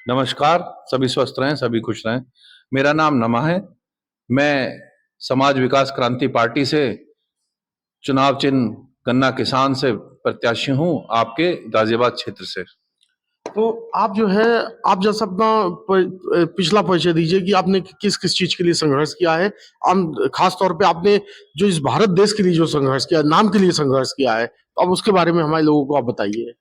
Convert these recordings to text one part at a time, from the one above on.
नमस्कार। सभी स्वस्थ रहें, सभी खुश रहें। मेरा नाम नमा है। मैं समाज विकास क्रांति पार्टी से चुनाव चिन्ह गन्ना किसान से प्रत्याशी हूं, आपके गाजियाबाद क्षेत्र से। तो आप जो है, आप जैसा अपना पिछला परिचय दीजिए कि आपने किस किस चीज के लिए संघर्ष किया है। आम खास तौर पे आपने जो इस भारत देश के लिए जो संघर्ष किया, नाम के लिए संघर्ष किया है, तो अब उसके बारे में हमारे लोगों को आप बताइए।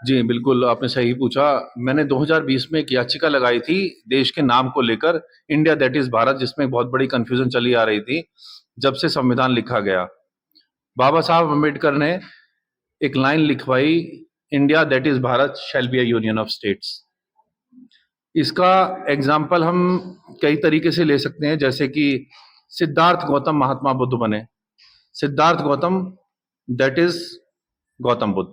जी बिल्कुल, आपने सही पूछा। मैंने 2020 में एक याचिका लगाई थी देश के नाम को लेकर, इंडिया दैट इज भारत, जिसमें बहुत बड़ी कंफ्यूजन चली आ रही थी जब से संविधान लिखा गया। बाबा साहब अम्बेडकर ने एक लाइन लिखवाई, India that is Bharat shall be a union of states. इसका एग्जाम्पल हम कई तरीके से ले सकते हैं, जैसे कि सिद्धार्थ गौतम महात्मा बुद्ध बने। Siddharth Gautam that is Gautam Buddha.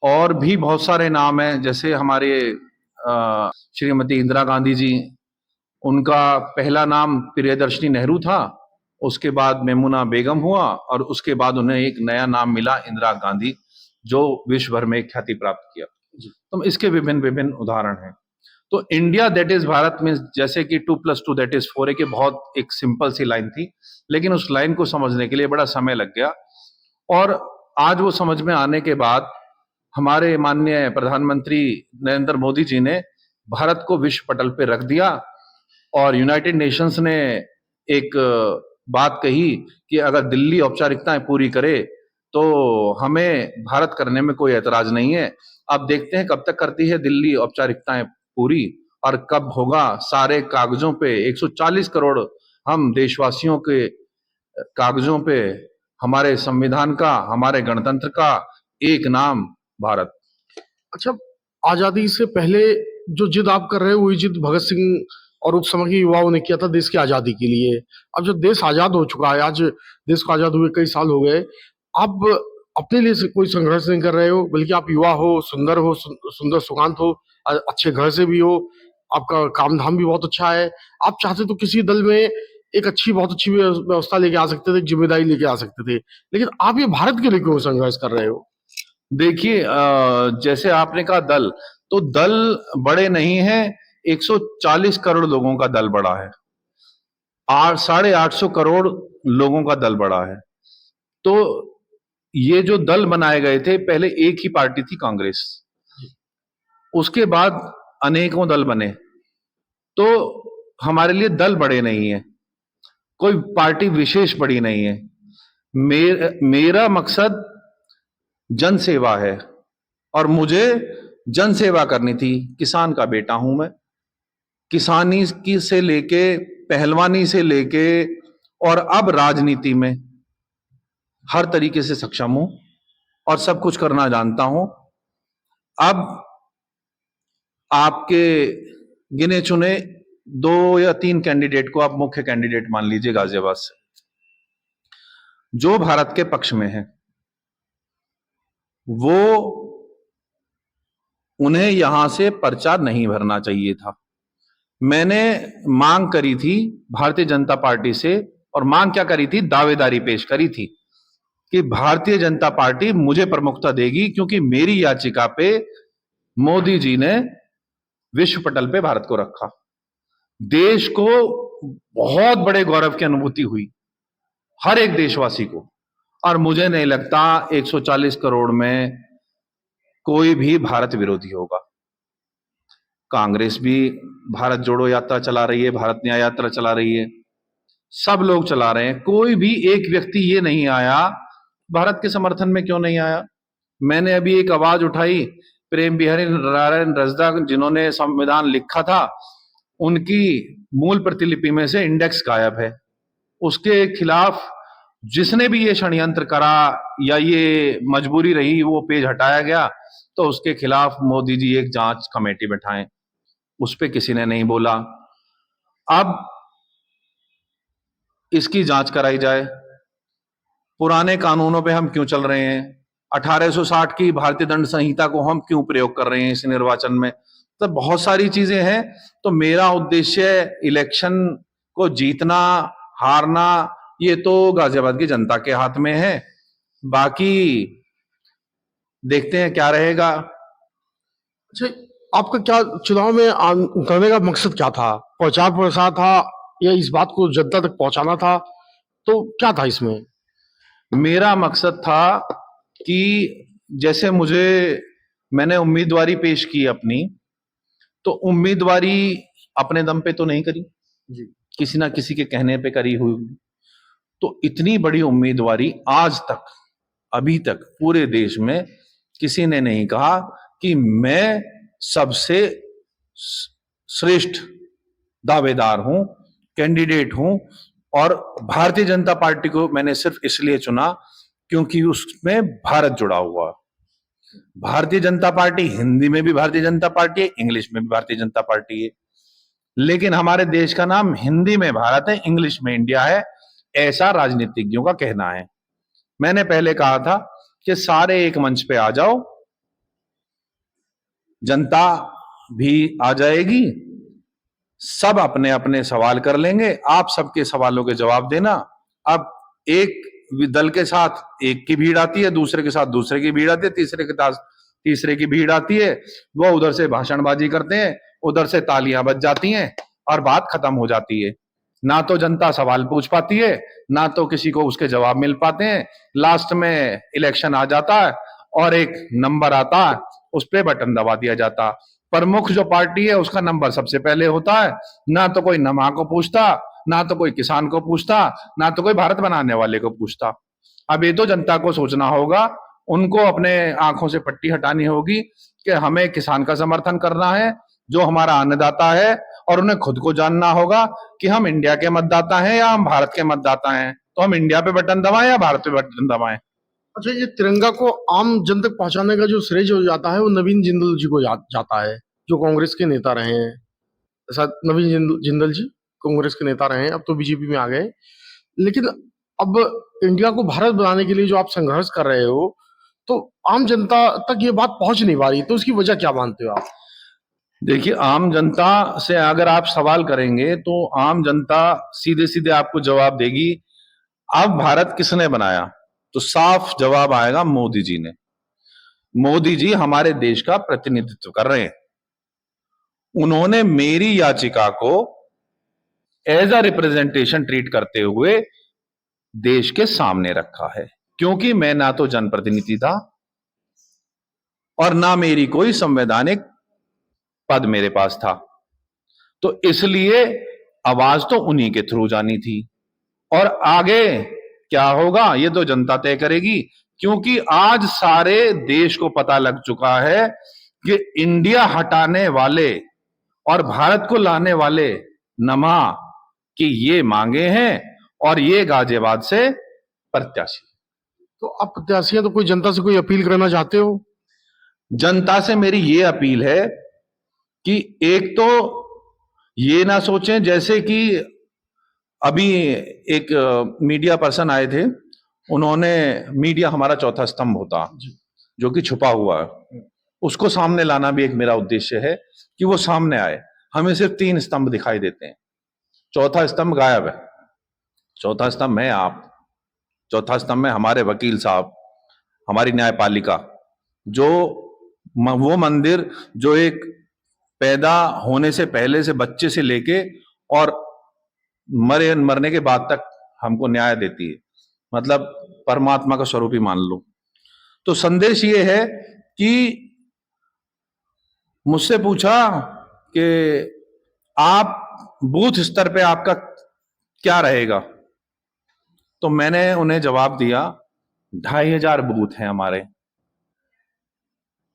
और भी बहुत सारे नाम हैं, जैसे हमारे श्रीमती इंदिरा गांधी जी, उनका पहला नाम प्रियदर्शनी नेहरू था, उसके बाद मेमुना बेगम हुआ और उसके बाद उन्हें एक नया नाम मिला इंदिरा गांधी, जो विश्व भर में ख्याति प्राप्त किया। तो इसके विभिन्न विभिन्न उदाहरण हैं। तो इंडिया दैट इज भारत में, जैसे कि 2+2 दैट इज 4, एक बहुत एक सिंपल सी लाइन थी, लेकिन उस लाइन को समझने के लिए बड़ा समय लग गया। और आज वो समझ में आने के बाद हमारे माननीय प्रधानमंत्री नरेंद्र मोदी जी ने भारत को विश्व पटल पे रख दिया। और यूनाइटेड नेशंस ने एक बात कही कि अगर दिल्ली औपचारिकताएं पूरी करे तो हमें भारत करने में कोई एतराज नहीं है। अब देखते हैं कब तक करती है दिल्ली औपचारिकताएं पूरी, और कब होगा सारे कागजों पे 140 करोड़ हम देशवासियों के कागजों पे हमारे संविधान का, हमारे गणतंत्र का एक नाम भारत। अच्छा, आजादी से पहले जो जिद आप कर रहे हैं, वही जिद भगत सिंह और उस समय के युवाओं ने किया था देश की आजादी के लिए। अब जब देश आजाद हो चुका है, आज देश को आजाद हुए कई साल हो गए, आप अपने लिए कोई संघर्ष नहीं कर रहे हो, बल्कि आप युवा हो, सुंदर हो, सुंदर सुकांत हो, अच्छे घर से भी हो, आपका काम धाम भी बहुत अच्छा है। आप चाहते तो किसी दल में एक अच्छी, बहुत अच्छी व्यवस्था लेके आ सकते थे, एक जिम्मेदारी लेके आ सकते थे, लेकिन आप ये भारत के लिए क्यों संघर्ष कर रहे हो? देखिए, जैसे आपने कहा दल, तो दल बड़े नहीं है, 140 करोड़ लोगों का दल बड़ा है, 850 करोड़ लोगों का दल बड़ा है। तो ये जो दल बनाए गए थे, पहले एक ही पार्टी थी कांग्रेस, उसके बाद अनेकों दल बने। तो हमारे लिए दल बड़े नहीं है, कोई पार्टी विशेष बड़ी नहीं है। मेरा मकसद जन सेवा है और मुझे जन सेवा करनी थी। किसान का बेटा हूं मैं, किसानी की से लेके, पहलवानी से लेके, और अब राजनीति में हर तरीके से सक्षम हूं और सब कुछ करना जानता हूं। अब आपके गिने चुने 2 या 3 कैंडिडेट को आप मुख्य कैंडिडेट मान लीजिए गाजियाबाद से, जो भारत के पक्ष में है, वो उन्हें यहां से पर्चा नहीं भरना चाहिए था। मैंने मांग करी थी भारतीय जनता पार्टी से, और मांग क्या करी थी, दावेदारी पेश करी थी कि भारतीय जनता पार्टी मुझे प्रमुखता देगी, क्योंकि मेरी याचिका पे मोदी जी ने विश्व पटल पे भारत को रखा। देश को बहुत बड़े गौरव की अनुभूति हुई, हर एक देशवासी को। और मुझे नहीं लगता 140 करोड़ में कोई भी भारत विरोधी होगा। कांग्रेस भी भारत जोड़ो यात्रा चला रही है, भारत न्याय यात्रा चला रही है, सब लोग चला रहे हैं। कोई भी एक व्यक्ति ये नहीं आया, भारत के समर्थन में क्यों नहीं आया? मैंने अभी एक आवाज उठाई, प्रेम बिहारी नारायण रजदा, जिन्होंने संविधान लिखा था, उनकी मूल प्रतिलिपि में से इंडेक्स गायब है। उसके खिलाफ जिसने भी ये षड्यंत्र करा या ये मजबूरी रही, वो पेज हटाया गया, तो उसके खिलाफ मोदी जी एक जांच कमेटी बैठाएं। उस पर किसी ने नहीं बोला। अब इसकी जांच कराई जाए, पुराने कानूनों पे हम क्यों चल रहे हैं, 1860 की भारतीय दंड संहिता को हम क्यों प्रयोग कर रहे हैं इस निर्वाचन में। तो बहुत सारी चीजें हैं। तो मेरा उद्देश्य इलेक्शन को जीतना हारना, ये तो गाजियाबाद की जनता के हाथ में है। बाकी देखते हैं क्या रहेगा। अच्छा, आपका क्या चुनाव में उतरने का मकसद क्या था? प्रचार प्रसार था या इस बात को जनता तक पहुंचाना था? तो क्या था इसमें? मेरा मकसद था कि जैसे मैंने उम्मीदवारी पेश की अपनी, तो उम्मीदवारी अपने दम पे तो नहीं करी, जी। किसी ना किसी के कहने पे करी हुई। तो इतनी बड़ी उम्मीदवारी आज तक, अभी तक पूरे देश में किसी ने नहीं कहा कि मैं सबसे श्रेष्ठ दावेदार हूं, कैंडिडेट हूं। और भारतीय जनता पार्टी को मैंने सिर्फ इसलिए चुना क्योंकि उसमें भारत जुड़ा हुआ। भारतीय जनता पार्टी हिंदी में भी भारतीय जनता पार्टी है, इंग्लिश में भी भारतीय जनता पार्टी है, लेकिन हमारे देश का नाम हिंदी में भारत है, इंग्लिश में इंडिया है, ऐसा राजनीतिज्ञों का कहना है। मैंने पहले कहा था कि सारे एक मंच पे आ जाओ, जनता भी आ जाएगी, सब अपने अपने सवाल कर लेंगे, आप सबके सवालों के जवाब देना। अब एक दल के साथ एक की भीड़ आती है, दूसरे के साथ दूसरे की भीड़ आती है, तीसरे के साथ तीसरे की भीड़ आती है, वो उधर से भाषणबाजी करते हैं, उधर से तालियां बज जाती हैं और बात खत्म हो जाती है। ना तो जनता सवाल पूछ पाती है, ना तो किसी को उसके जवाब मिल पाते हैं। लास्ट में इलेक्शन आ जाता है और एक नंबर आता है, उस पर बटन दबा दिया जाता। प्रमुख जो पार्टी है उसका नंबर सबसे पहले होता है, ना तो कोई नमा को पूछता, ना तो कोई किसान को पूछता, ना तो कोई भारत बनाने वाले को पूछता। अब ये तो जनता को सोचना होगा, उनको अपने आंखों से पट्टी हटानी होगी कि हमें किसान का समर्थन करना है जो हमारा अन्नदाता है, और उन्हें खुद को जानना होगा कि हम इंडिया के मतदाता हैं या हम भारत के मतदाता हैं। तो हम इंडिया पे बटन दबाएं या भारत पे बटन दबाएं। अच्छा, ये तिरंगा को आम जन तक पहुंचाने का जो श्रेय जो जाता है वो नवीन जिंदल जी को जाता है, जो कांग्रेस के नेता रहे हैं। शायद नवीन जिंदल जी कांग्रेस के नेता रहे हैं, अब तो बीजेपी में आ गए। लेकिन अब इंडिया को भारत बनाने के लिए जो आप संघर्ष कर रहे हो, तो आम जनता तक ये बात पहुंच नहीं पा रही, तो उसकी वजह क्या मानते हो आप? देखिए, आम जनता से अगर आप सवाल करेंगे तो आम जनता सीधे सीधे आपको जवाब देगी, अब भारत किसने बनाया? तो साफ जवाब आएगा, मोदी जी ने। मोदी जी हमारे देश का प्रतिनिधित्व कर रहे हैं। उन्होंने मेरी याचिका को एज अ रिप्रेजेंटेशन ट्रीट करते हुए देश के सामने रखा है, क्योंकि मैं ना तो जनप्रतिनिधि था और ना मेरी कोई संवैधानिक पद मेरे पास था। तो इसलिए आवाज तो उन्हीं के थ्रू जानी थी, और आगे क्या होगा ये तो जनता तय करेगी। क्योंकि आज सारे देश को पता लग चुका है कि इंडिया हटाने वाले और भारत को लाने वाले नमा की ये मांगे हैं, और ये गाजियाबाद से प्रत्याशी। तो आप प्रत्याशी हैं, तो कोई जनता से कोई अपील करना चाहते हो? जनता से मेरी ये अपील है कि एक तो ये ना सोचें जैसे कि अभी एक मीडिया पर्सन आए थे, उन्होंने मीडिया हमारा चौथा स्तंभ होता जो कि छुपा हुआ है, उसको सामने लाना भी एक मेरा उद्देश्य है कि वो सामने आए। हमें सिर्फ 3 स्तंभ दिखाई देते हैं, चौथा स्तंभ गायब है। चौथा स्तंभ है आप, चौथा स्तंभ है हमारे वकील साहब, हमारी न्यायपालिका, जो वो मंदिर जो एक पैदा होने से पहले से बच्चे से लेके और मरने के बाद तक हमको न्याय देती है, मतलब परमात्मा का स्वरूप ही मान लो। तो संदेश ये है कि मुझसे पूछा कि आप बूथ स्तर पे आपका क्या रहेगा, तो मैंने उन्हें जवाब दिया 2500 बूथ हैं हमारे,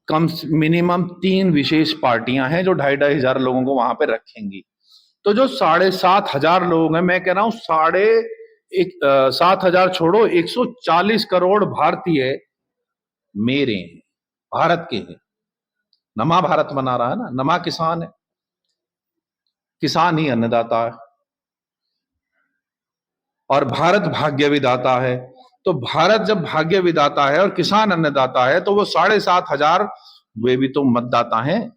कम मिनिमम 3 विशेष पार्टियां हैं जो 2500 लोगों को वहां पे रखेंगी। तो जो 7,500 लोग हैं, मैं कह रहा हूं 7,500 छोड़ो, 140 करोड़ भारतीय मेरे हैं, भारत के हैं। नमा भारत बना रहा है ना, नमा किसान है, किसान ही अन्नदाता है, और भारत भाग्य विधाता है। तो भारत जब भाग्य विधाता है और किसान अन्नदाता है, तो वो 7,500 वे भी तो मतदाता हैं,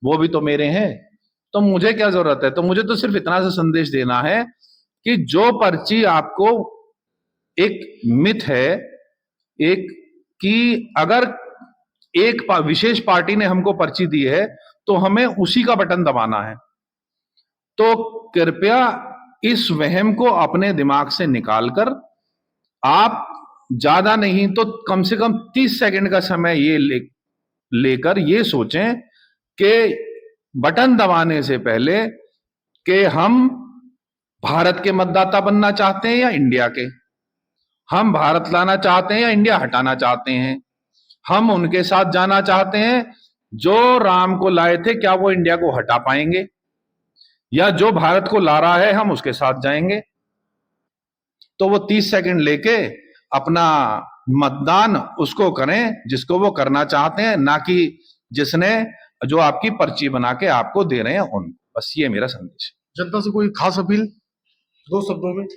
वो भी तो मेरे हैं। तो मुझे क्या जरूरत है? तो मुझे तो सिर्फ इतना सा संदेश देना है कि जो पर्ची आपको, एक मिथ है एक, कि अगर एक विशेष पार्टी ने हमको पर्ची दी है तो हमें उसी का बटन दबाना है। तो कृपया इस वहम को अपने दिमाग से निकालकर आप ज्यादा नहीं तो कम से कम 30 सेकंड का समय ये लेकर ये सोचें कि बटन दबाने से पहले कि हम भारत के मतदाता बनना चाहते हैं या इंडिया के, हम भारत लाना चाहते हैं या इंडिया हटाना चाहते हैं, हम उनके साथ जाना चाहते हैं जो राम को लाए थे, क्या वो इंडिया को हटा पाएंगे, या जो भारत को ला रहा है हम उसके साथ जाएंगे। तो वो 30 सेकंड लेके अपना मतदान उसको करें जिसको वो करना चाहते हैं, ना कि जिसने जो आपकी पर्ची बना के आपको दे रहे हैं उन। बस ये मेरा संदेश है। जनता से कोई खास अपील 2 शब्दों में?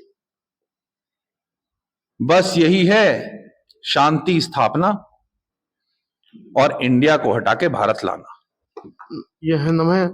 बस यही है, शांति स्थापना और इंडिया को हटा के भारत लाना। ये है नमः,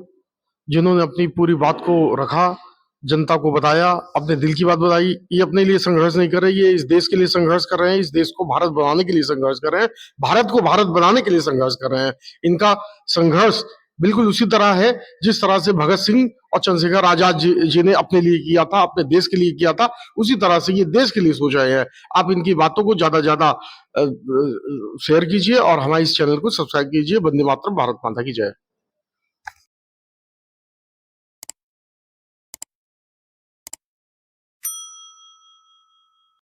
जिन्होंने अपनी पूरी बात को रखा, जनता को बताया, अपने दिल की बात बताई। ये अपने लिए संघर्ष नहीं कर रहे, ये इस देश के लिए संघर्ष कर रहे हैं, इस देश को भारत बनाने के लिए संघर्ष कर रहे हैं, भारत को भारत बनाने के लिए संघर्ष कर रहे हैं। इनका संघर्ष बिल्कुल उसी तरह है जिस तरह से भगत सिंह और चंद्रशेखर आजाद जी ने अपने लिए किया था, अपने देश के लिए किया था, उसी तरह से ये देश के लिए सोच रहे हैं। आप इनकी बातों को ज्यादा ज्यादा शेयर कीजिए और हमारे इस चैनल को सब्सक्राइब कीजिए। वंदे मातरम, भारत माता की जय।